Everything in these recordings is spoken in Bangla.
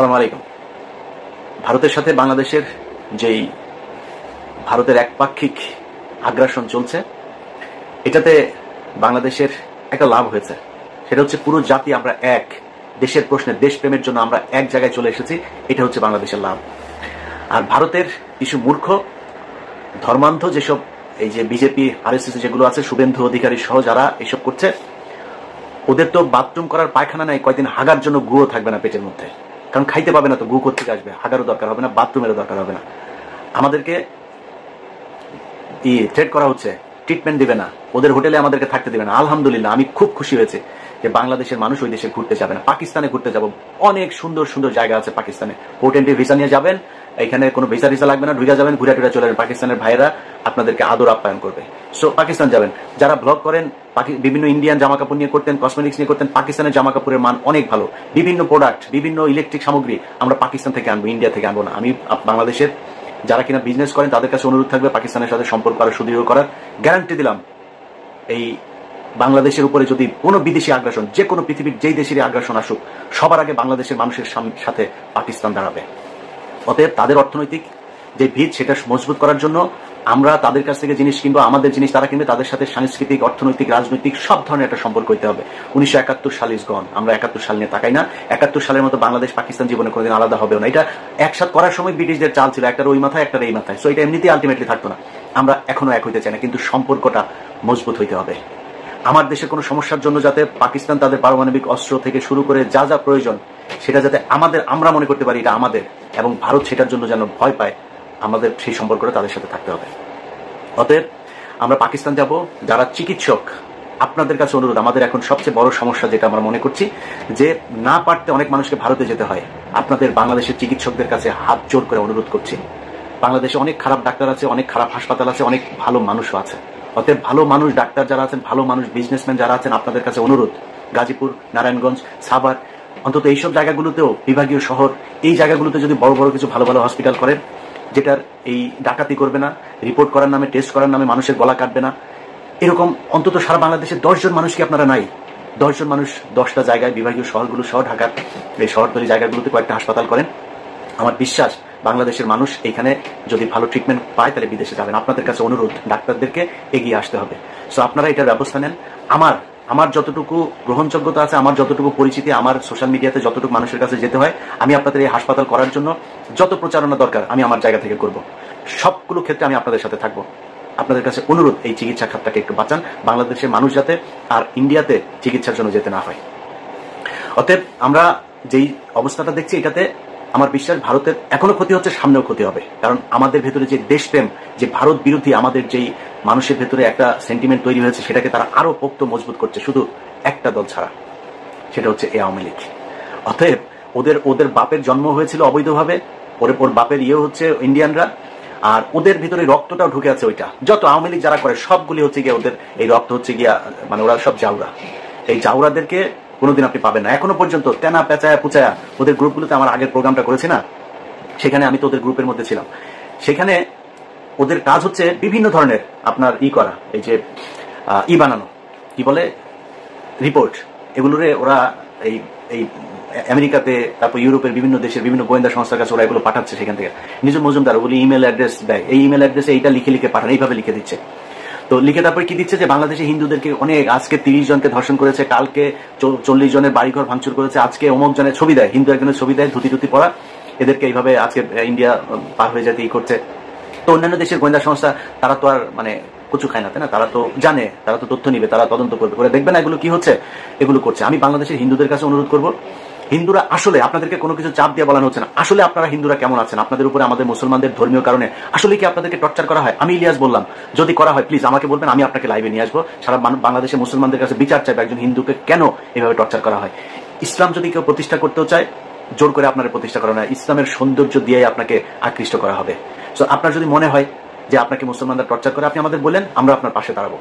আসসালামু আলাইকুম। ভারতের সাথে বাংলাদেশের যেই ভারতের একপাক্ষিক আগ্রাসন চলছে, এটাতে বাংলাদেশের একটা লাভ হয়েছে। সেটা হচ্ছে পুরো জাতি আমরা এক, দেশের প্রশ্নে দেশপ্রেমের জন্য আমরা এক জায়গায় চলে এসেছি। এটা হচ্ছে বাংলাদেশের লাভ। আর ভারতের কিছু মূর্খ ধর্মান্ধ যেসব এই যে বিজেপি আরএসএস যেগুলো আছে, শুভেন্দু অধিকারী সহ যারা এসব করছে, ওদের তো বাথরুম করার পায়খানা নাই, কয়দিন হাগার জন্য গুঁড়ো থাকবে না পেটের মধ্যে, কারণ খাইতে পাবে না তো, গু করতে আসবে, হাগারও দরকার হবে না, বাথরুমেরও দরকার হবে না। আমাদেরকে থ্রেট করা হচ্ছে, ট্রিটমেন্ট দিবে না, ওদের হোটেলে আমাদেরকে থাকতে দিবে না। আলহামদুলিল্লাহ, আমি খুব খুশি হয়েছে যে বাংলাদেশের মানুষ ওই দেশে ঘুরতে যাবে না। পাকিস্তানে ঘুরতে যাব, অনেক সুন্দর সুন্দর জায়গা আছে পাকিস্তানে, পোর্ট এন্ট্রি ভিসা নিয়ে যাবেন, এখানে কোনো ভিসা টিসা লাগবে না, ঢুকে যাবেন, ঘুরে টুরে চলে যাবেন, পাকিস্তানের ভাইয়েরা আপনাদেরকে আদর আপ্যায়ন করবে। সো পাকিস্তান যাবেন। যারা ব্লগ করেন, বিভিন্ন ইন্ডিয়ান জামা কাপড় নিয়ে করতেন, কসমেটিক্স নিয়ে করতেন, পাকিস্তানের জামা কাপড়ের মান অনেক ভালো। বিভিন্ন প্রোডাক্ট, বিভিন্ন ইলেকট্রিক সামগ্রী আমরা পাকিস্তান থেকে আনবো, ইন্ডিয়া থেকে আনবো না। আমি বাংলাদেশের যারা কিনা বিজনেস করেন তাদের কাছে অনুরোধ থাকবে পাকিস্তানের সাথে সম্পর্ক আরো সুদৃঢ় করার। গ্যারান্টি দিলাম, এই বাংলাদেশের উপরে যদি কোনো বিদেশি আগ্রাসন, যে কোনো পৃথিবীর যেই দেশেরই আগ্রাসন আসুক, সবার আগে বাংলাদেশের মানুষের সাথে পাকিস্তান দাঁড়াবে। অতএব তাদের অর্থনৈতিক যে ভিত, সেটা মজবুত করার জন্য আমরা তাদের কাছ থেকে জিনিস কিনবো, আমাদের জিনিস তারা কিনবে, তাদের সাথে সাংস্কৃতিক, অর্থনৈতিক, রাজনৈতিক সব ধরনের একটা সম্পর্ক হইতে হবে। 1971 সাল ইজ গন, আমরা 71 সাল নিয়ে তাকাই না। 71 সালের মতো বাংলাদেশ পাকিস্তান জীবনে কোনোদিন আলাদা হবে না। এটা একসাথ করার সময় ব্রিটিশদের চাল ছিল, একটার ওই মাথায় একটার এই মাথায়। সো এটা এমনিতেই আলটিমেটলি থাকতো না। আমরা এখনো এক হইতে চাই না, কিন্তু সম্পর্কটা মজবুত হইতে হবে। আমার দেশের কোনো সমস্যার জন্য যাতে পাকিস্তান তাদের পারমাণবিক অস্ত্র থেকে শুরু করে যা যা প্রয়োজন, সেটা যাতে আমরা মনে করতে পারি এটা আমাদের, এবং ভারত সেটার জন্য যেন ভয় পায়, আমাদের সেই সম্পর্কটা তাদের সাথে থাকতে হবে। অতএব আমরা পাকিস্তান যাব। যারা চিকিৎসক, আপনাদের কাছে অনুরোধ, আমাদের এখন সবচেয়ে বড় সমস্যা যেটা আমরা মনে করছি, যে না পারতে অনেক মানুষকে ভারতে যেতে হয়। আপনাদের বাংলাদেশের চিকিৎসকদের কাছে হাত জোর করে অনুরোধ করছি, বাংলাদেশে অনেক খারাপ ডাক্তার আছে, অনেক খারাপ হাসপাতাল আছে, অনেক ভালো মানুষও আছে। অতএব ভালো মানুষ ডাক্তার যারা আছেন, ভালো মানুষ বিজনেসম্যান যারা আছেন, আপনাদের কাছে অনুরোধ, গাজীপুর, নারায়ণগঞ্জ, সাভার, অন্তত এইসব জায়গাগুলোতেও, বিভাগীয় শহর, এই জায়গাগুলোতে যদি বড় বড় কিছু ভালো ভালো হসপিটাল করেন, যেটার এই ডাকাতি করবে না, রিপোর্ট করার নামে, টেস্ট করার নামে মানুষের গলা কাটবে না, এরকম অন্তত সারা বাংলাদেশে 10 জন মানুষকে আপনারা নাই, 10 জন মানুষ 10টা জায়গায়, বিভাগীয় শহরগুলো সহ, ঢাকার এই শহরতলি জায়গাগুলোতে কয়েকটা হাসপাতাল করেন। আমার বিশ্বাস বাংলাদেশের মানুষ এখানে যদি ভালো ট্রিটমেন্ট পায়, তাহলে বিদেশে যাবেন। আপনাদের কাছে অনুরোধ, ডাক্তারদেরকে এগিয়ে আসতে হবে। সো আপনারা এটার ব্যবস্থা নেন। আমার যতটুকু গ্রহণযোগ্যতা আছে, আমার যতটুকু পরিচিতি, আমার সোশ্যাল মিডিয়াতে যতটুকু মানুষের কাছে যেতে হয়, আমি আপনাদের এই হাসপাতাল করার জন্য যত প্রচারণা দরকার আমি আমার জায়গা থেকে করব। সবগুলো ক্ষেত্রে আমি আপনাদের সাথে থাকবো। আপনাদের কাছে অনুরোধ, এই চিকিৎসা খাতটাকে একটু বাঁচান, বাংলাদেশের মানুষ যাতে আর ইন্ডিয়াতে চিকিৎসার জন্য যেতে না হয়। অতএব আমরা যেই অবস্থাটা দেখছি, এটাতে আমার বিশ্বাস ভারতের এখনো ক্ষতি হচ্ছে, সামনেও ক্ষতি হবে। কারণ আমাদের ভেতরে যে দেশপ্রেম, যে ভারত বিরোধী আমাদের যেই মানুষের ভেতরে একটা সেন্টিমেন্ট তৈরি হয়েছে, সেটাকে তারা আরো পোক্ত মজবুত করছে, শুধু একটা দল ছাড়া, সেটা হচ্ছে এই আওয়ামী লীগ। অতএব ওদের বাপের জন্ম হয়েছিল অবৈধভাবে, ওর বাপের হচ্ছে ইন্ডিয়ানরা, আর ওদের ভিতরে রক্তটাও ঢুকে আছে। ওইটা যত আওয়ামী লীগ যারা করে সবগুলি হচ্ছে গিয়া ওদের এই রক্ত হচ্ছে গিয়া, মানে ওরা সব জাউরা। এই জাউরাদেরকে কোনোদিন আপনি পাবেন না। এখনো পর্যন্ত তেনা পেঁচায়া পুচায়া ওদের গ্রুপগুলোতে, আমার আগের প্রোগ্রামটা করেছি না, সেখানে আমি তো ওদের গ্রুপের মধ্যে ছিলাম। সেখানে ওদের কাজ হচ্ছে বিভিন্ন ধরনের আপনার করা, এই যে বানানো, কি বলে, রিপোর্ট, এগুলোরে ওরা এই এই আমেরিকাতে, তারপর ইউরোপের বিভিন্ন দেশের বিভিন্ন গোয়েন্দা সংস্থার কাছে ওরা এগুলো পাঠাচ্ছে। সেখান থেকে নিজের মজুমদার ওগুলি ইমেল অ্যাড্রেস দেয়, এই ইমেল অ্যাড্রেসে এইটা লিখে পাঠান, এইভাবে লিখে দিচ্ছে। তো লিখে তারপরে কি দিচ্ছে, যে বাংলাদেশে হিন্দুদেরকে অনেক, আজকে 30 জনকে ধর্ষণ করেছে, কালকে 40 জনের বাড়িঘর ভাঙচুর করেছে, আজকে অমুক জনের ছবি দেয়, হিন্দু একজনের ছবি দেয়, ধুতি টুতি পরা, এদেরকে এইভাবে আজকে ইন্ডিয়া পার হয়ে যেতে করছে। তো অন্যান্য দেশের গোয়েন্দা সংস্থা তারা তো আর মানে কচু খায় না, তাই না? তারা তো জানে, তারা তো তথ্য নিবে, তারা তদন্ত করবে, করে দেখবে না এগুলো কি হচ্ছে, এগুলো করছে। আমি বাংলাদেশের হিন্দুদের কাছে অনুরোধ করব, হিন্দুরা আসলে, আপনাদেরকে কোনো কিছু চাপ দিয়ে বলানো হচ্ছে না, আসলে আপনারা হিন্দুরা কেমন আছেন? আপনাদের উপরে আমাদের মুসলমানদের ধর্মীয় কারণে আসলে কি আপনাদেরকে টর্চার করা হয়? আমি ইলিয়াস বললাম, যদি করা হয় প্লিজ আমাকে বলবেন, আমি আপনাকে লাইভে নিয়ে আসবো। সারা বাংলাদেশের মুসলমানদের কাছে বিচার চাইবে, একজন হিন্দুকে কেন এভাবে টর্চার করা হয়। ইসলাম যদি কেউ প্রতিষ্ঠা করতেও চায়, জোর করে আপনারা প্রতিষ্ঠা করা না, ইসলামের সৌন্দর্য দিয়ে আপনাকে আকৃষ্ট করা হবে। সো আপনার যদি মনে হয় যে আপনাকে মুসলমানরা টর্চার করে, আপনি আমাদের বলেন, আমরা আপনার পাশে দাঁড়াবো।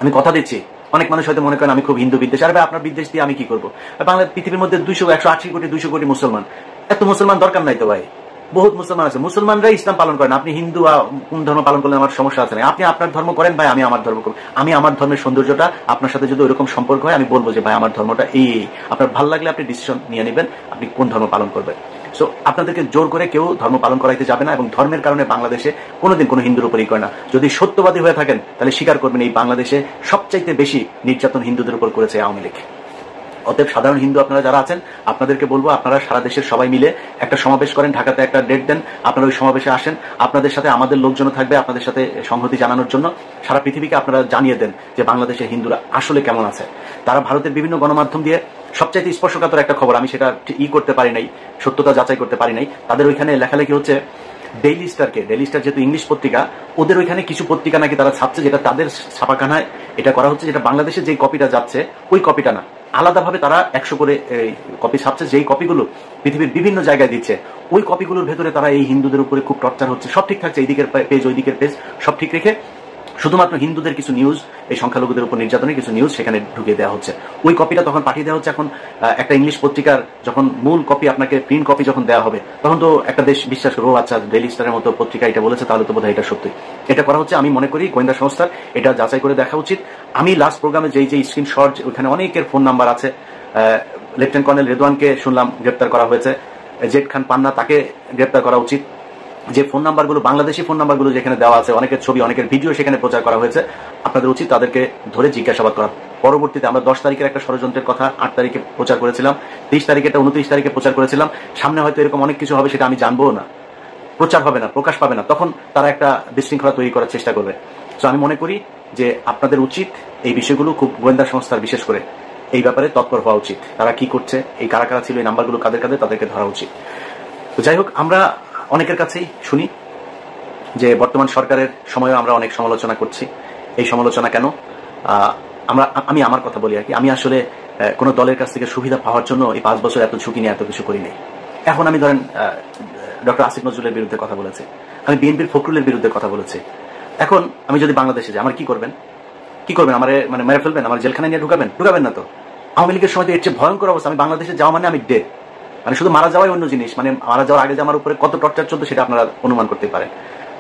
আমি কথা দিচ্ছি, অনেক মানুষ হয়তো মনে করেন আমি খুব হিন্দু বিদ্বেষ, আর ভাই আপনার বিদ্বেষ দিয়ে আমি কি করবো? বাংলা পৃথিবীর মধ্যে 180 কোটি 200 কোটি মুসলমান, এত মুসলমান দরকার নাই তো ভাই। বহুত মুসলমান আছে, মুসলমানরাই ইসলাম পালন করেন। আপনি হিন্দু কোন ধর্ম পালন করলে আমার সমস্যা আছে না, আপনি আপনার ধর্ম করেন ভাই, আমি আমার ধর্ম করব। আমি আমার ধর্মের সৌন্দর্যটা আপনার সাথে যদি ওইরকম সম্পর্ক হয়, আমি বলবো যে ভাই আমার ধর্মটা এই, আপনার ভালো লাগলে আপনি ডিসিশন নিয়ে নেবেন আপনি কোন ধর্ম পালন করবেন। সো আপনাদেরকে জোর করে কেউ ধর্ম পালন করাইতে যাবে না, এবং ধর্মের কারণে বাংলাদেশে কোনোদিন কোনো হিন্দুর উপরই করে না। যদি সত্যবাদী হয়ে থাকেন তাহলে স্বীকার করবেন এই বাংলাদেশে সবচাইতে বেশি নির্যাতন হিন্দুদের উপর করেছে আওয়ামী লীগ। অতএব সাধারণ হিন্দু আপনারা যারা আছেন, আপনাদেরকে বলবো আপনারা সারা দেশের সবাই মিলে একটা সমাবেশ করেন, ঢাকাতে একটা ডেট দেন, আপনারা ওই সমাবেশে আসেন। আপনাদের সাথে আমাদের লোকজন থাকবে, আপনাদের সাথে সংহতি জানানোর জন্য। সারা পৃথিবীকে আপনারা জানিয়ে দেন যে বাংলাদেশের হিন্দুরা আসলে কেমন আছে। তারা ভারতের বিভিন্ন গণমাধ্যম দিয়ে সবচাইতে স্পর্শকাতর একটা খবর, আমি সেটা করতে পারি নাই, সত্যতা যাচাই করতে পারি নাই, তাদের ওইখানে লেখালেখি হচ্ছে ডেইলি স্টারকে, ডেইলি স্টার যেহেতু ইংলিশ পত্রিকা, ওদের ওইখানে কিছু পত্রিকা নাকি তারা ছাপছে, যেটা তাদের ছাপাখানায় এটা করা হচ্ছে, যেটা বাংলাদেশে যে কপিটা যাচ্ছে ওই কপিটা না, আলাদাভাবে তারা 100 করে কপি ছাপছে, যেই কপিগুলো পৃথিবীর বিভিন্ন জায়গায় দিচ্ছে। ওই কপিগুলোর ভেতরে তারা এই হিন্দুদের উপরে খুব টর্চার হচ্ছে, সব ঠিক থাকছে, এই দিকের পেজ ওই দিকের পেজ সব ঠিক রেখে শুধুমাত্র হিন্দুদের কিছু নিউজ, এই সংখ্যালঘুদের উপর নির্যাতনের কিছু নিউজ সেখানে ঢুকিয়ে দেওয়া হচ্ছে। ওই কপিটা তখন পাঠিয়ে দেওয়া হচ্ছে। এখন একটা ইংলিশ পত্রিকার যখন মূল কপি আপনাকে প্রিন্ট কপি যখন দেওয়া হবে, তখন তো একটা দেশ বিশ্বাস করবো আচ্ছা ডেইলি স্টারের মতো পত্রিকা এটা বলেছে, তাহলে তো বোধহয় এটা সত্যি। এটা করা হচ্ছে, আমি মনে করি গোয়েন্দা সংস্থার এটা যাচাই করে দেখা উচিত। আমি লাস্ট প্রোগ্রামে যেই স্ক্রিনশট, ওখানে অনেকের ফোন নাম্বার আছে। লেফটেন্যান্ট কর্নেল রেদওয়ানকে শুনলাম গ্রেপ্তার করা হয়েছে, জেড খান পান্না তাকে গ্রেপ্তার করা উচিত। যে ফোন নাম্বারগুলো, বাংলাদেশি ফোন নাম্বারগুলো যেখানে দেওয়া আছে, অনেকের ছবি অনেকের ভিডিও সেখানে প্রচার করা হয়েছে, আপনাদের উচিত তাদেরকে ধরে জিজ্ঞাসাবাদ করা। পরবর্তীতে আমরা 10 তারিখের একটা ষড়যন্ত্রের কথা 8 তারিখে প্রচার করেছিলাম, 30 তারিখেটা 29 তারিখে প্রচার করেছিলাম। সামনে হয়তো এরকম অনেক কিছু হবে, সেটা আমি জানবো না, প্রচার হবে না, প্রকাশ পাবে না, তখন তারা একটা বিশৃঙ্খলা তৈরি করার চেষ্টা করবে। তো আমি মনে করি যে আপনাদের উচিত এই বিষয়গুলো খুব, গোয়েন্দা সংস্থার বিশেষ করে এই ব্যাপারে তৎপর হওয়া উচিত। তারা কি করছে, এই কারা কারা ছিল, এই নাম্বারগুলো কাদের কাদের, তাদেরকে ধরা উচিত। তো যাই হোক, আমরা অনেকের কাছেই শুনি যে বর্তমান সরকারের সময়ও আমরা অনেক সমালোচনা করছি। এই সমালোচনা কেন? আমি আমার কথা বলি আর কি, আমি আসলে কোনো দলের কাছ থেকে সুবিধা পাওয়ার জন্য এই 5 বছর এত ঝুঁকি নিয়ে এত কিছু করি নাই। এখন আমি ধরেন ডক্টর আসিফ নজরুলের বিরুদ্ধে কথা বলেছি, আমি বিএনপির ফখরুলের বিরুদ্ধে কথা বলেছি। এখন আমি যদি বাংলাদেশে যাই, আমার কি করবেন? আমার মানে মেরে ফেলবেন, আমার জেলখানায় নিয়ে ঢুকাবেন না তো? আওয়ামী লীগের সময় তো এর চেয়ে ভয়ঙ্কর অবস্থা। আমি বাংলাদেশে যাওয়া মানে আমি ডেড, মানে শুধু মারা যাওয়াই অন্য জিনিস, মানে মারা যাওয়ার আগে যে আমার উপরে কত টর্চার চলতো সেটা আপনারা অনুমান করতে পারেন।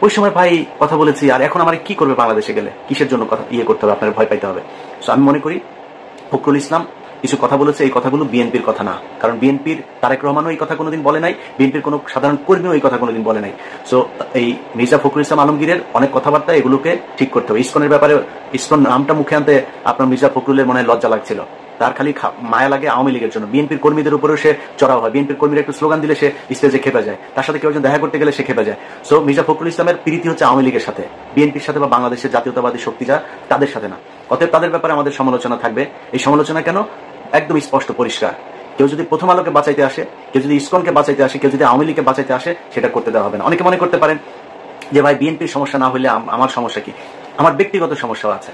ওই সময় ভাই কথা বলেছি, আর এখন আমার কি করবে বাংলাদেশে গেলে, কিসের জন্য কথা করতে হবে, আপনার ভয় পাইতে হবে। সো আমি মনে করি ফখরুল ইসলাম কিছু কথা বলেছে, এই কথাগুলো বিএনপির কথা না, কারণ বিএনপির তারেক রহমানও এই কথা কোনোদিন বলে নাই, বিএনপির কোনো সাধারণ কর্মীও এই কথা কোনোদিন বলে নাই। সো এই মির্জা ফখরুল ইসলাম আলমগীরের অনেক কথাবার্তা, এগুলোকে ঠিক করতে হবে। ইসকনের ব্যাপারে, ইসকন নামটা মুখে আনতে আপনার মির্জা ফখরুলের মনে হয় লজ্জা লাগছিল, তার খালি মায়া লাগে আওয়ামী লীগের জন্য। বিএনপির কর্মীদের উপরেও সে চড়াও হয়, বিএনপির কর্মীরা একটু স্লোগান দিলে সে স্টেজে খেপে যায়, তার সাথে কেউ একজন দেখা করতে গেলে সে খেপে যায়। সো মির্জা ফখরুল ইসলামের প্রীতি হচ্ছে আওয়ামী লীগের সাথে, বিএনপির সাথে বা বাংলাদেশের জাতীয়তাবাদী শক্তি যা তাদের সাথে না। অতএব তাদের ব্যাপারে আমাদের সমালোচনা থাকবে। এই সমালোচনা কেন? একদম স্পষ্ট পরিষ্কার, কেউ যদি প্রথম আলোকে বাঁচাইতে আসে, কেউ যদি ইসকনকে বাঁচাইতে আসে, কেউ যদি আওয়ামী লীগকে বাঁচাইতে আসে, সেটা করতে দেওয়া হবে না। অনেকে মনে করতে পারেন যে ভাই বিএনপির সমস্যা না হলে আমার সমস্যা কি? আমার ব্যক্তিগত সমস্যাও আছে।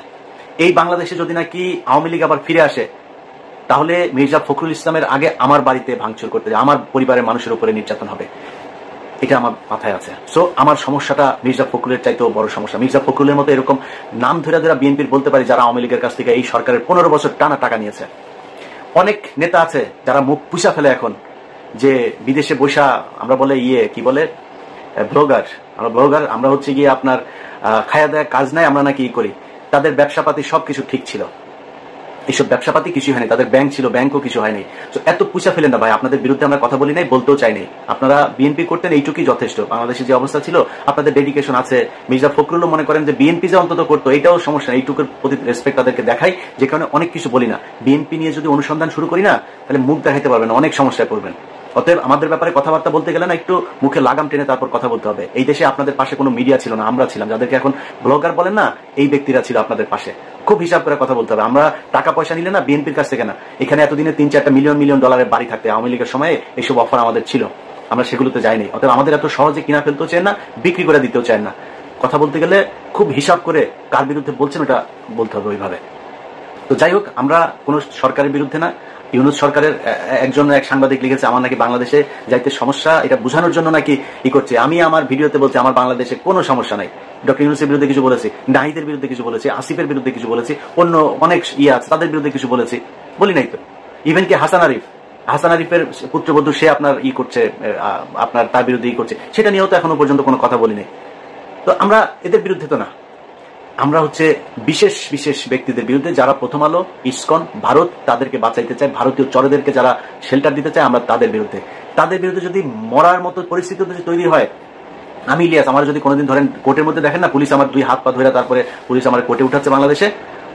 এই বাংলাদেশে যদি নাকি আওয়ামী লীগ আবার ফিরে আসে, তাহলে মির্জা ফখরুল ইসলামের আগে আমার বাড়িতে ভাঙচুর করতে যায়, আমার পরিবারের মানুষের উপরে নির্যাতন হবে, এটা আমার মাথায় আছে। সো আমার সমস্যাটা মির্জা ফখরুলের চাইতেও বড় সমস্যা। মির্জা ফখরুলের মতো এরকম নাম ধরে বিএনপির বলতে পারি যারা আওয়ামী লীগের কাছ থেকে এই সরকারের 15 বছর টানা টাকা নিয়েছে। অনেক নেতা আছে যারা মুখ পুষা ফেলে এখন, যে বিদেশে বৈশা আমরা বলে কি বলে ব্লগার, আমরা হচ্ছে গিয়ে আপনার খায়া দেয়া কাজ নাই, আমরা নাকি করি। তাদের ব্যবসাপাতি সবকিছু ঠিক ছিল, এইসব ব্যবসাপাতি কিছু হয়নি, তাদের ব্যাংক ছিল, ব্যাংকও কিছু হয়নি। তো এত পুষা ফেলেন না ভাই, আপনাদের বিরুদ্ধে আমরা কথা বলি নাই, বলতেও চাই নাই। আপনারা বিএনপি করতেন, এইটুকুই যথেষ্ট। বাংলাদেশে যে অবস্থা ছিল, আপনাদের ডেডিকেশন আছে। মির্জা ফখরুলও মনে করেন যে বিএনপি যে অন্তত করতো, এটাও সমস্যা, এইটুকুর প্রতি রেসপেক্ট তাদেরকে দেখাই, যে কারণে অনেক কিছু বলি না। বিএনপি নিয়ে যদি অনুসন্ধান শুরু করি না, তাহলে মুখ দেখাইতে পারবেন, অনেক সমস্যায় পড়বেন। অতএব আমাদের ব্যাপারে কথাবার্তা বলতে গেলে না, একটু মুখে লাগাম টেনে তারপর কথা বলতে হবে। এই দেশে আপনাদের পাশে কোনো মিডিয়া ছিল না, আমরা ছিলাম। যাদেরকে এখন ব্লগার বলেন না, এই ব্যক্তিরা ছিল আপনাদের পাশে। খুব হিসাব করে কথা বলতে হবে। আমরা টাকা পয়সা নিলে না বিএনপির কাছ থেকে না, এখানে এতদিনে 3-4টা মিলিয়ন ডলারের বাড়ি থাকতে আওয়ামী লীগের সময়ে এইসব অফার আমাদের ছিল, আমরা সেগুলোতে যাইনি। অতএব আমাদের এত সহজে কিনা ফেলতেও চায় না, বিক্রি করে দিতেও চায় না। কথা বলতে গেলে খুব হিসাব করে কার বিরুদ্ধে বলছেন ওটা বলতে হবে ওইভাবে। তো যাই হোক, আমরা কোন সরকারের বিরুদ্ধে না। ইউনূস সরকারের এক সাংবাদিক লিখেছে আমার নাকি বাংলাদেশে যাইতে সমস্যা, এটা বোঝানোর জন্য নাকি করছে। আমি আমার ভিডিওতে বলছি আমার বাংলাদেশে কোনো সমস্যা নাই। ডক্টর ইউনূসের বিরুদ্ধে কিছু বলেছি, নাহিদের বিরুদ্ধে কিছু বলেছি, আসিফের বিরুদ্ধে কিছু বলেছি, অন্য অনেক আছে তাদের বিরুদ্ধে কিছু বলেছি, বলি নাই তো। ইভেন কি হাসান আরিফ, হাসান আরিফের পুত্রবধূ সে আপনার করছে, আপনার তার বিরুদ্ধে করছে, সেটা নিয়েও তো এখনো পর্যন্ত কোনো কথা বলিনি। তো আমরা এদের বিরুদ্ধে তো না, আমরা হচ্ছে বিশেষ বিশেষ ব্যক্তিদের বিরুদ্ধে, যারা প্রথম আলো, ইসকন, ভারত তাদেরকে বাঁচাইতে চায়, ভারতীয় চরেদেরকে যারা শেল্টার দিতে চায়, আমরা তাদের বিরুদ্ধে। তাদের বিরুদ্ধে যদি মরার মতো পরিস্থিতি যদি তৈরি হয়, আমি ইলিয়াস, আমার যদি কোনোদিন ধরেন কোর্টের মধ্যে দেখেন না, পুলিশ আমার 2 হাত পা ধরে তারপরে পুলিশ আমার কোর্টে উঠাচ্ছে বাংলাদেশে,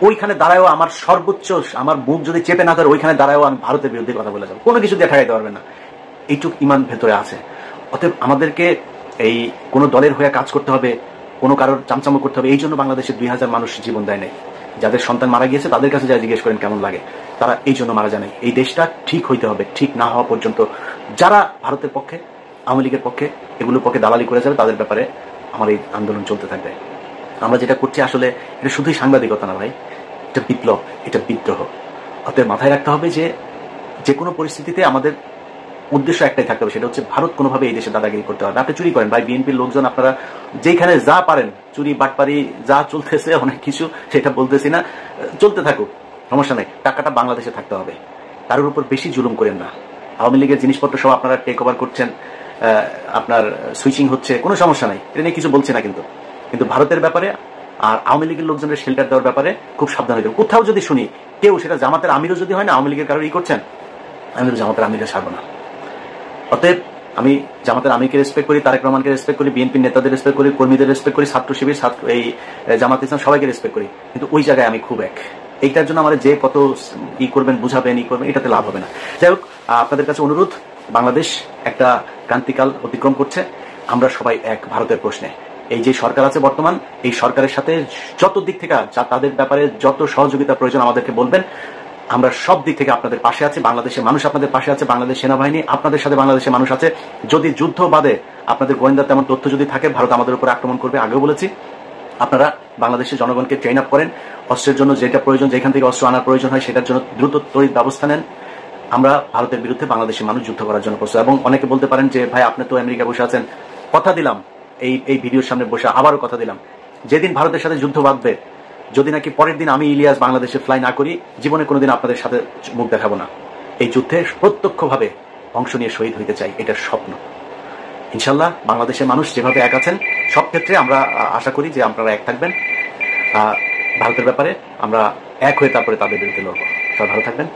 ওইখানে দাঁড়ায়ও আমার সর্বোচ্চ, আমার মুখ যদি চেপে না ধরে ওইখানে দাঁড়ায়ও আমি ভারতের বিরুদ্ধে কথা বলে যাবো, কোনো কিছু দিয়ে ঠেকাইতে পারবে না। এইটুক ইমান ভেতরে আছে। অতএব আমাদেরকে এই কোনো দলের হয়ে কাজ করতে হবে, কোনো কারোর চামচামো করতে হবে, এই জন্য বাংলাদেশে 2000 মানুষ জীবন দেয় নাই। যাদের সন্তান মারা গিয়েছে তাদের কাছে যা জিজ্ঞেস করেন কেমন লাগে, তারা এই জন্য মারা যায় নাই। এই দেশটা ঠিক হইতে হবে, ঠিক না হওয়া পর্যন্ত যারা ভারতের পক্ষে, আওয়ামী লীগের পক্ষে, এগুলোর পক্ষে দালালি করে যাবে, তাদের ব্যাপারে আমার এই আন্দোলন চলতে থাকবে। আমরা যেটা করছি আসলে এটা শুধুই সাংবাদিকতা না ভাই, এটা বিপ্লব, এটা বিদ্রোহ। অতএব মাথায় রাখতে হবে যে যে কোনো পরিস্থিতিতে আমাদের উদ্দেশ্য একটাই থাকতে হবে, সেটা হচ্ছে ভারত কোনোভাবে এই দেশে দাদাগিরি করতে হবে। আপনি চুরি করেন ভাই, বিএনপির লোকজন আপনারা যেখানে যা পারেন, চুরি বাটপারি যা চলতেছে অনেক কিছু, সেটা বলতেছি না, চলতে থাকুক, সমস্যা নেই, টাকাটা বাংলাদেশে থাকতে হবে। কারোর উপর বেশি জুলুম করেন না। আওয়ামী লীগের জিনিসপত্র সব আপনারা টেক ওভার করছেন, আপনার সুইচিং হচ্ছে, কোনো সমস্যা নাই, এটা নিয়ে কিছু বলছি না, কিন্তু ভারতের ব্যাপারে আর আওয়ামী লীগের লোকজনের শেল্টার দেওয়ার ব্যাপারে খুব সাবধান হইতে হবে। কোথাও যদি শুনি কেউ, সেটা জামাতের আমিরও যদি হয় না, আওয়ামী লীগের কারোর করছেন, আমি তো জামাতের আমিরকে ছাড়বো না। অতএব আমি জামাতের আমিরকে রেসপেক্ট করি, তারেক রহমানকে রেসপেক্ট করি, বিএনপির নেতাদের রেসপেক্ট করি, কর্মীদের রেসপেক্ট করি, ছাত্র শিবির, এই জামাত ইসলাম সবাইকে রেসপেক্ট করি, কিন্তু ওই জায়গায় আমি খুব এক। এইটার জন্য আমার যে কত করবেন, বুঝাবেন, করবেন, এটাতে লাভ হবে না। যাই হোক, আপনাদের কাছে অনুরোধ, বাংলাদেশ একটা ক্রান্তিকাল অতিক্রম করছে, আমরা সবাই এক ভারতের প্রশ্নে। এই যে সরকার আছে বর্তমান, এই সরকারের সাথে যত দিক থেকে তাদের ব্যাপারে যত সহযোগিতা প্রয়োজন আমাদেরকে বলবেন, আমরা সব দিক থেকে আপনাদের পাশে আছি। বাংলাদেশের মানুষ আপনাদের পাশে আছে, বাংলাদেশ সেনাবাহিনী আপনাদের সাথে, বাংলাদেশের মানুষ আছে। যদি যুদ্ধ বাদে আপনাদের গোয়েন্দা তেমন তথ্য যদি থাকে, ভারত আমাদের উপর আক্রমণ করবে, আগেও বলেছি, আপনারা বাংলাদেশের জনগণকে ট্রেন আপ করেন, অস্ত্রের জন্য যেটা প্রয়োজন, যেখান থেকে অস্ত্র আনার প্রয়োজন হয় সেটার জন্য দ্রুত তড়িৎ ব্যবস্থা নেন। আমরা ভারতের বিরুদ্ধে বাংলাদেশের মানুষ যুদ্ধ করার জন্য প্রস্তুত। এবং অনেকে বলতে পারেন যে ভাই আপনি তো আমেরিকা বসে আছেন, কথা দিলাম এই ভিডিওর সামনে বসে আবারও কথা দিলাম, যেদিন ভারতের সাথে যুদ্ধ বাঁধবে, যদি নাকি পরের দিন আমি ইলিয়াস বাংলাদেশে ফ্লাই না করি, জীবনে কোনোদিন আপনাদের সাথে মুখ দেখাবো না। এই যুদ্ধে প্রত্যক্ষভাবে অংশ নিয়ে শহীদ হইতে চাই, এটা স্বপ্ন। ইনশাল্লাহ বাংলাদেশের মানুষ যেভাবে এক আছেন, সব ক্ষেত্রে আমরা আশা করি যে আপনারা এক থাকবেন। ভারতের ব্যাপারে আমরা এক হয়ে তারপরে তাদের বিরুদ্ধে লড়বো। সবাই ভালো থাকবেন।